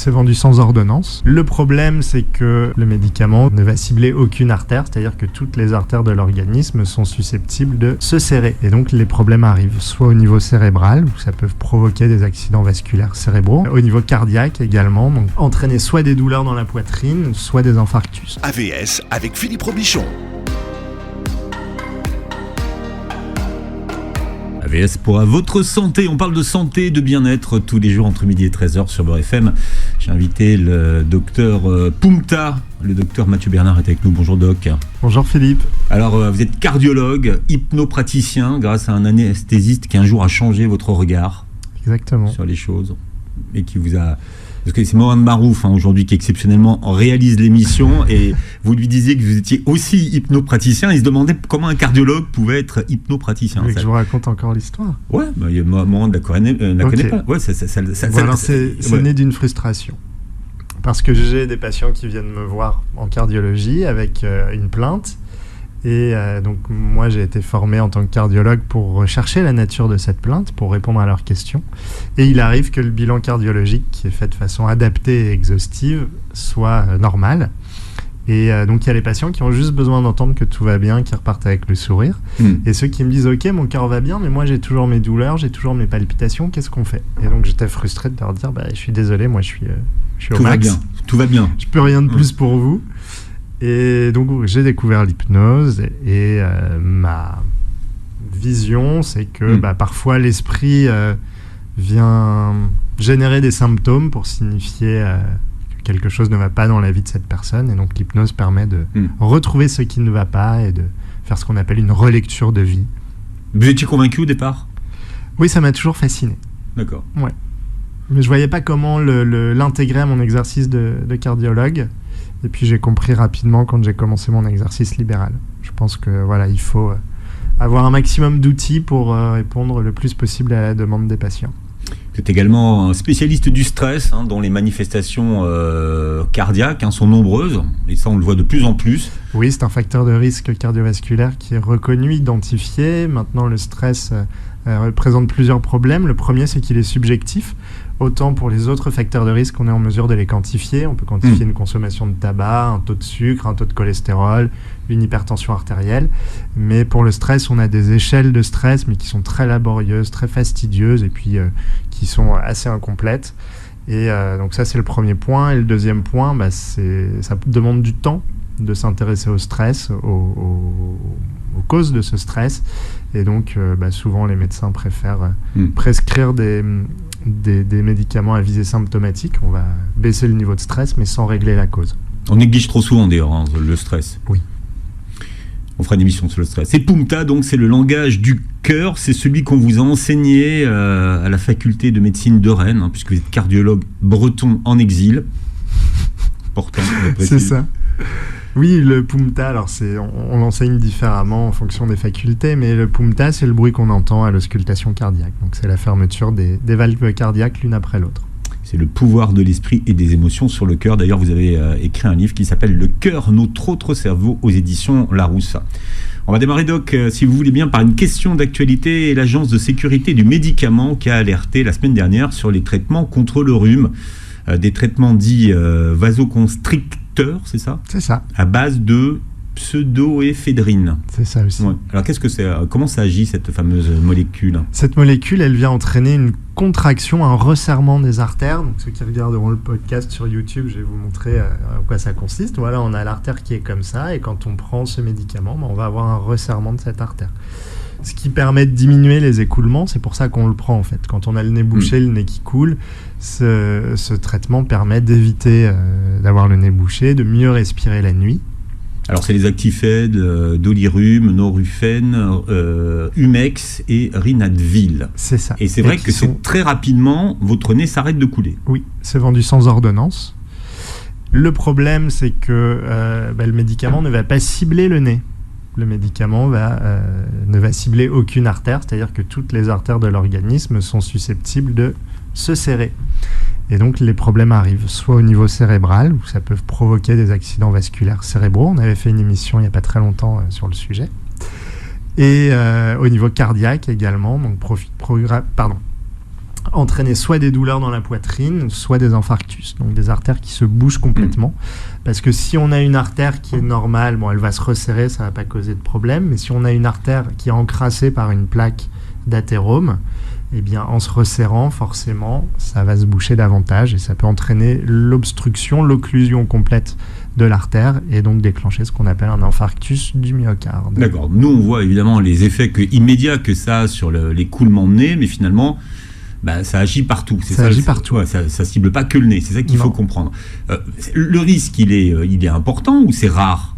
C'est vendu sans ordonnance. Le problème, c'est que le médicament ne va cibler aucune artère, c'est-à-dire que toutes les artères de l'organisme sont susceptibles de se serrer. Et donc les problèmes arrivent soit au niveau cérébral, où ça peut provoquer des accidents vasculaires cérébraux, au niveau cardiaque également, donc entraîner soit des douleurs dans la poitrine, soit des infarctus. AVS avec Philippe Robichon. AVS pour votre santé. On parle de santé, de bien-être tous les jours entre midi et 13h sur Beurre FM. J'ai invité le docteur Poumta. Le docteur Mathieu Bernard est avec nous. Bonjour doc. Bonjour Philippe. Alors vous êtes cardiologue, hypnopraticien grâce à un anesthésiste qui un jour a changé votre regard. Exactement. Sur les choses et qui vous a... Parce que c'est Mohamed Marouf aujourd'hui qui exceptionnellement réalise l'émission et vous lui disiez que vous étiez aussi hypnopraticien. Il se demandait comment un cardiologue pouvait être hypnopraticien. Je vous raconte encore l'histoire. Ouais, Mohamed la connaît pas. Ouais, c'est né d'une frustration. Parce que j'ai des patients qui viennent me voir en cardiologie avec une plainte. Et donc moi j'ai été formé en tant que cardiologue pour rechercher la nature de cette plainte, pour répondre à leurs questions. Et il arrive que le bilan cardiologique, qui est fait de façon adaptée et exhaustive, soit normal. Et donc il y a les patients qui ont juste besoin d'entendre que tout va bien, qui repartent avec le sourire. Et ceux qui me disent « Ok, mon cœur va bien, mais moi j'ai toujours mes douleurs, j'ai toujours mes palpitations, qu'est-ce qu'on fait ?» Et donc j'étais frustré de leur dire « Je suis désolé, moi je suis au max. Tout va bien. Je peux rien de plus pour vous. » Et donc j'ai découvert l'hypnose et ma vision, c'est que parfois l'esprit vient générer des symptômes pour signifier que quelque chose ne va pas dans la vie de cette personne. Et donc l'hypnose permet de retrouver ce qui ne va pas et de faire ce qu'on appelle une relecture de vie. Vous étiez convaincu au départ ? Oui, ça m'a toujours fasciné. D'accord. Ouais. Mais je voyais pas comment l'intégrer à mon exercice de cardiologue. Et puis j'ai compris rapidement quand j'ai commencé mon exercice libéral. Je pense que voilà, il faut avoir un maximum d'outils pour répondre le plus possible à la demande des patients. Vous êtes également un spécialiste du stress, dont les manifestations cardiaques sont nombreuses, et ça on le voit de plus en plus. Oui, c'est un facteur de risque cardiovasculaire qui est reconnu, identifié. Maintenant, le stress représente plusieurs problèmes. Le premier, c'est qu'il est subjectif. Autant pour les autres facteurs de risque, on est en mesure de les quantifier. On peut quantifier une consommation de tabac, un taux de sucre, un taux de cholestérol, une hypertension artérielle. Mais pour le stress, on a des échelles de stress, mais qui sont très laborieuses, très fastidieuses, et puis qui sont assez incomplètes. Et donc ça, c'est le premier point. Et le deuxième point, ça demande du temps de s'intéresser au stress, aux causes de ce stress. Et donc, souvent, les médecins préfèrent prescrire des médicaments à visée symptomatique. On va baisser le niveau de stress, mais sans régler la cause. On néglige trop souvent, d'ailleurs, le stress. Oui. On fera une émission sur le stress. Et Poumta, donc, c'est le langage du cœur. C'est celui qu'on vous a enseigné à la faculté de médecine de Rennes, puisque vous êtes cardiologue breton en exil. Important. C'est ça. Oui, le Poumta, alors on l'enseigne différemment en fonction des facultés, mais le Poumta, c'est le bruit qu'on entend à l'auscultation cardiaque. Donc c'est la fermeture des valves cardiaques l'une après l'autre. C'est le pouvoir de l'esprit et des émotions sur le cœur. D'ailleurs, vous avez écrit un livre qui s'appelle « Le cœur, notre autre cerveau » aux éditions Larousse. On va démarrer, Doc, si vous voulez bien, par une question d'actualité. L'Agence de sécurité du médicament qui a alerté la semaine dernière sur les traitements contre le rhume. Des traitements dits vasoconstricteurs, c'est ça ? C'est ça. À base de pseudoéphédrine. C'est ça aussi. Ouais. Alors qu'est-ce que c'est ? Comment ça agit, cette fameuse molécule ? Cette molécule, elle vient entraîner une contraction, un resserrement des artères. Donc ceux qui regarderont le podcast sur YouTube, je vais vous montrer en quoi ça consiste. Voilà, on a l'artère qui est comme ça, et quand on prend ce médicament, on va avoir un resserrement de cette artère. Ce qui permet de diminuer les écoulements, c'est pour ça qu'on le prend en fait. Quand on a le nez bouché, le nez qui coule, ce traitement permet d'éviter d'avoir le nez bouché, de mieux respirer la nuit. Alors c'est les Actifed, Dolirum, Noruphen, Humex et Rinadvil. C'est ça. Et c'est vrai que c'est très rapidement, votre nez s'arrête de couler. Oui, c'est vendu sans ordonnance. Le problème, c'est que le médicament ne va pas cibler le nez. Le médicament ne va cibler aucune artère, c'est-à-dire que toutes les artères de l'organisme sont susceptibles de se serrer. Et donc les problèmes arrivent soit au niveau cérébral, où ça peut provoquer des accidents vasculaires cérébraux. On avait fait une émission il n'y a pas très longtemps sur le sujet. Et au niveau cardiaque également, donc entraîner soit des douleurs dans la poitrine, soit des infarctus, donc des artères qui se bougent complètement. Parce que si on a une artère qui est normale, bon, elle va se resserrer, ça ne va pas causer de problème, mais si on a une artère qui est encrassée par une plaque d'athérome, eh bien, en se resserrant, forcément, ça va se boucher davantage et ça peut entraîner l'obstruction, l'occlusion complète de l'artère et donc déclencher ce qu'on appelle un infarctus du myocarde. D'accord. Nous, on voit évidemment les effets immédiats que ça a sur l'écoulement de nez, mais finalement, ça agit partout. Ça agit partout. Ouais, ça cible pas que le nez. C'est ça qu'il faut comprendre. Le risque, il est important ou c'est rare ?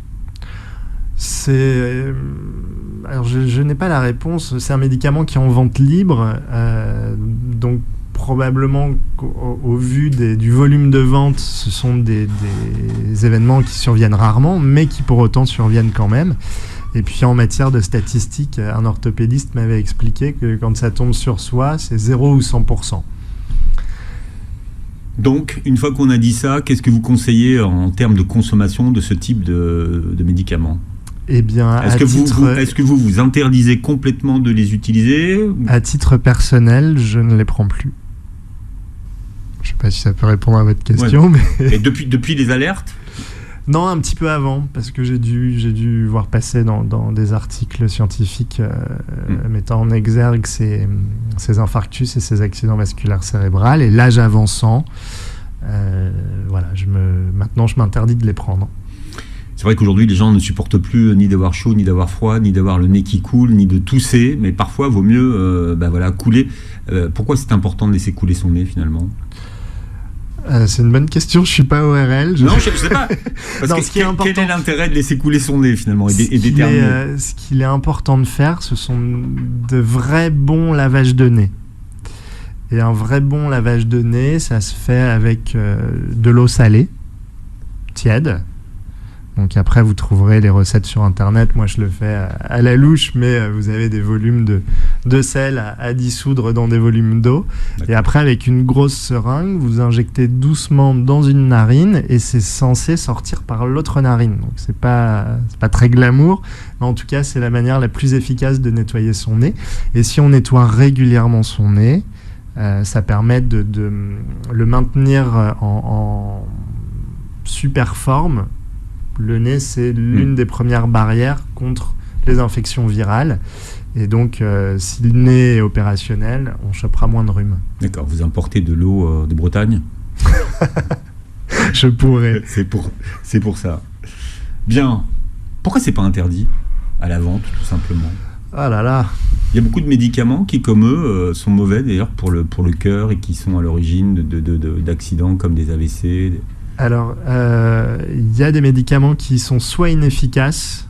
Alors, je n'ai pas la réponse. C'est un médicament qui est en vente libre, donc probablement au vu du volume de vente, ce sont des événements qui surviennent rarement, mais qui pour autant surviennent quand même. Et puis en matière de statistiques, un orthopédiste m'avait expliqué que quand ça tombe sur soi, c'est 0 ou 100%. Donc, une fois qu'on a dit ça, qu'est-ce que vous conseillez en termes de consommation de ce type de médicaments ? Eh bien, est-ce que vous interdisez complètement de les utiliser ? À titre personnel, je ne les prends plus. Je ne sais pas si ça peut répondre à votre question. Ouais. Mais et depuis les alertes ? Non, un petit peu avant, parce que j'ai dû voir passer dans des articles scientifiques mettant en exergue ces infarctus et ces accidents vasculaires cérébraux. Et l'âge avançant, maintenant je m'interdis de les prendre. C'est vrai qu'aujourd'hui, les gens ne supportent plus ni d'avoir chaud, ni d'avoir froid, ni d'avoir le nez qui coule, ni de tousser, mais parfois, il vaut mieux couler. Pourquoi c'est important de laisser couler son nez, finalement ? C'est une bonne question, je ne suis pas ORL. Non, je ne sais pas. Parce quel est l'intérêt de laisser couler son nez, finalement, et d'éternuer ? Ce qu'il est important de faire, ce sont de vrais bons lavages de nez. Et un vrai bon lavage de nez, ça se fait avec de l'eau salée, tiède. Donc après, vous trouverez les recettes sur Internet. Moi, je le fais à la louche, mais vous avez des volumes de sel à dissoudre dans des volumes d'eau. D'accord. Et après, avec une grosse seringue, vous injectez doucement dans une narine et c'est censé sortir par l'autre narine. Donc, c'est pas très glamour, mais en tout cas, c'est la manière la plus efficace de nettoyer son nez. Et si on nettoie régulièrement son nez, ça permet de le maintenir en super forme. Le nez, c'est l'une des premières barrières contre les infections virales. Et donc, si le nez est opérationnel, on chopera moins de rhume. D'accord. Vous importez de l'eau de Bretagne ? Je pourrais. C'est pour ça. Bien. Pourquoi c'est pas interdit à la vente, tout simplement ? Ah là là. Il y a beaucoup de médicaments qui, comme eux, sont mauvais d'ailleurs pour le cœur et qui sont à l'origine d'accidents comme des AVC. Alors, il y a des médicaments qui sont soit inefficaces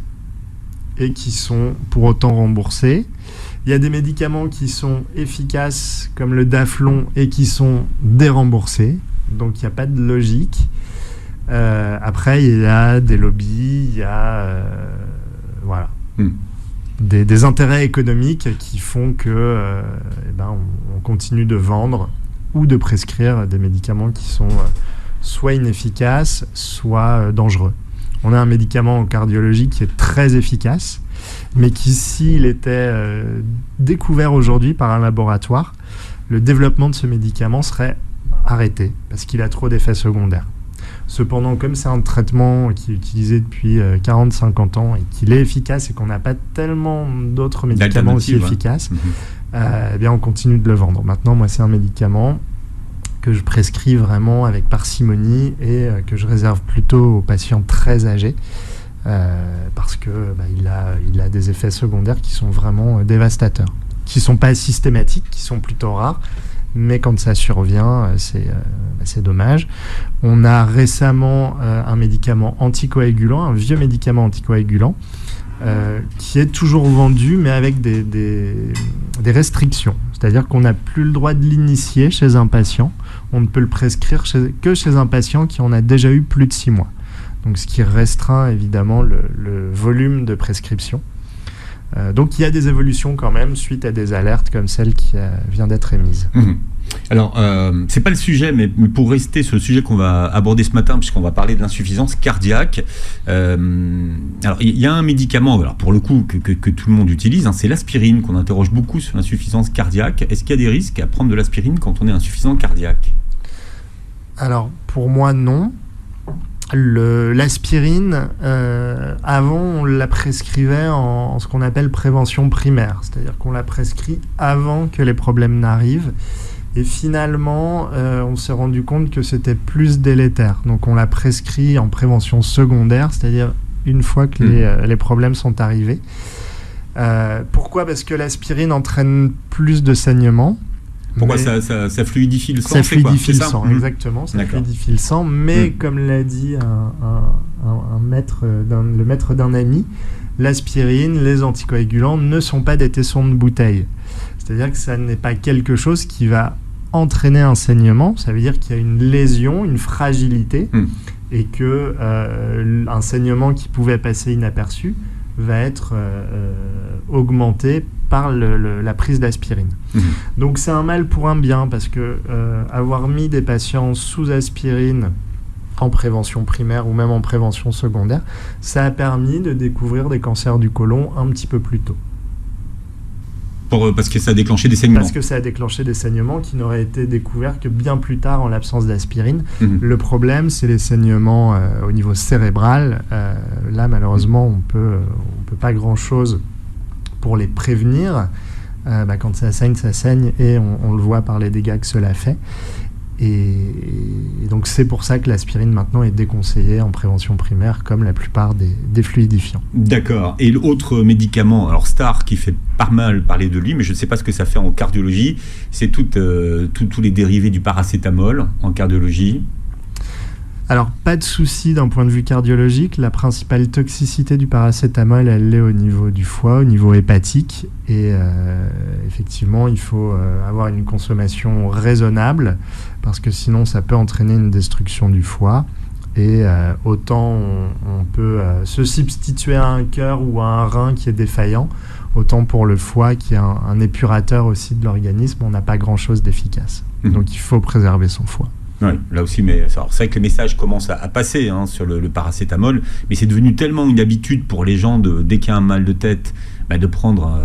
et qui sont pour autant remboursés. Il y a des médicaments qui sont efficaces, comme le Daflon, et qui sont déremboursés. Donc, il n'y a pas de logique. Après, il y a des lobbies, il y a des intérêts économiques qui font que on continue de vendre ou de prescrire des médicaments qui sont soit inefficaces, soit dangereux. On a un médicament en cardiologie qui est très efficace, mais qui, s'il était découvert aujourd'hui par un laboratoire, le développement de ce médicament serait arrêté, parce qu'il a trop d'effets secondaires. Cependant, comme c'est un traitement qui est utilisé depuis 40-50 ans et qu'il est efficace et qu'on n'a pas tellement d'autres médicaments aussi efficaces, eh bien on continue de le vendre. Maintenant, moi, c'est un médicament que je prescris vraiment avec parcimonie et que je réserve plutôt aux patients très âgés parce que il a des effets secondaires qui sont vraiment dévastateurs, qui ne sont pas systématiques, qui sont plutôt rares, mais quand ça survient, c'est dommage. On a récemment un médicament anticoagulant, un vieux médicament anticoagulant, qui est toujours vendu, mais avec des restrictions. C'est-à-dire qu'on n'a plus le droit de l'initier chez un patient. On ne peut le prescrire que chez un patient qui en a déjà eu plus de 6 mois. Donc, ce qui restreint évidemment le volume de prescription. Donc, il y a des évolutions quand même suite à des alertes comme celle qui vient d'être émise. Alors, c'est pas le sujet, mais pour rester sur le sujet qu'on va aborder ce matin, puisqu'on va parler de l'insuffisance cardiaque. Alors, il y a un médicament, alors pour le coup, que tout le monde utilise, c'est l'aspirine, qu'on interroge beaucoup sur l'insuffisance cardiaque. Est-ce qu'il y a des risques à prendre de l'aspirine quand on est insuffisant cardiaque ? Alors, pour moi, non. L'aspirine, avant, on la prescrivait en ce qu'on appelle prévention primaire, c'est-à-dire qu'on la prescrit avant que les problèmes n'arrivent. Et finalement, on s'est rendu compte que c'était plus délétère. Donc on l'a prescrit en prévention secondaire, c'est-à-dire une fois que les problèmes sont arrivés. Pourquoi ? Parce que l'aspirine entraîne plus de saignement. Pourquoi ça fluidifie le sang ? Ça fluidifie le sang, exactement. Ça D'accord. fluidifie le sang, mais comme l'a dit le maître d'un ami, l'aspirine, les anticoagulants ne sont pas des tessons de bouteille. C'est-à-dire que ça n'est pas quelque chose qui va entraîner un saignement. Ça veut dire qu'il y a une lésion, une fragilité, et que un saignement qui pouvait passer inaperçu va être augmenté par la prise d'aspirine. Donc c'est un mal pour un bien, parce que avoir mis des patients sous aspirine en prévention primaire ou même en prévention secondaire, ça a permis de découvrir des cancers du côlon un petit peu plus tôt. Parce que ça a déclenché des saignements. Parce que ça a déclenché des saignements qui n'auraient été découverts que bien plus tard en l'absence d'aspirine. Le problème, c'est les saignements au niveau cérébral. Là, malheureusement, on peut pas grand-chose pour les prévenir. Quand ça saigne, et on le voit par les dégâts que cela fait. Et donc c'est pour ça que l'aspirine maintenant est déconseillée en prévention primaire, comme la plupart des fluidifiants. D'accord. Et l'autre médicament, alors Star, qui fait pas mal parler de lui, mais je ne sais pas ce que ça fait en cardiologie, c'est tous les dérivés du paracétamol en cardiologie. Alors, pas de souci d'un point de vue cardiologique. La principale toxicité du paracétamol, elle est au niveau du foie, au niveau hépatique. Et effectivement, il faut avoir une consommation raisonnable, parce que sinon, ça peut entraîner une destruction du foie. Et autant on peut se substituer à un cœur ou à un rein qui est défaillant, autant pour le foie, qui est un épurateur aussi de l'organisme, on n'a pas grand-chose d'efficace. Donc, il faut préserver son foie. Oui, là aussi, mais c'est vrai que les messages commencent à passer sur le paracétamol, mais c'est devenu tellement une habitude pour les gens, dès qu'il y a un mal de tête, de prendre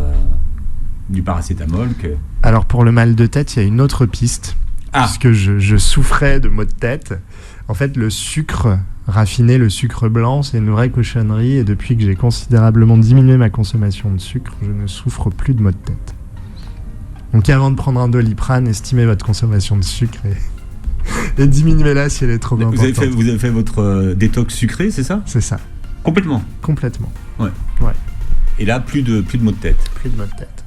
du paracétamol que... Alors pour le mal de tête, il y a une autre piste, puisque je souffrais de maux de tête. En fait, le sucre raffiné, le sucre blanc, c'est une vraie cochonnerie, et depuis que j'ai considérablement diminué ma consommation de sucre, je ne souffre plus de maux de tête. Donc avant de prendre un Doliprane, estimez votre consommation de sucre et diminuez-la si elle est trop importante. Vous avez fait votre détox sucré, c'est ça ? C'est ça. Complètement. Complètement. Ouais. Ouais. Et là, plus de maux de tête. Plus de maux de tête.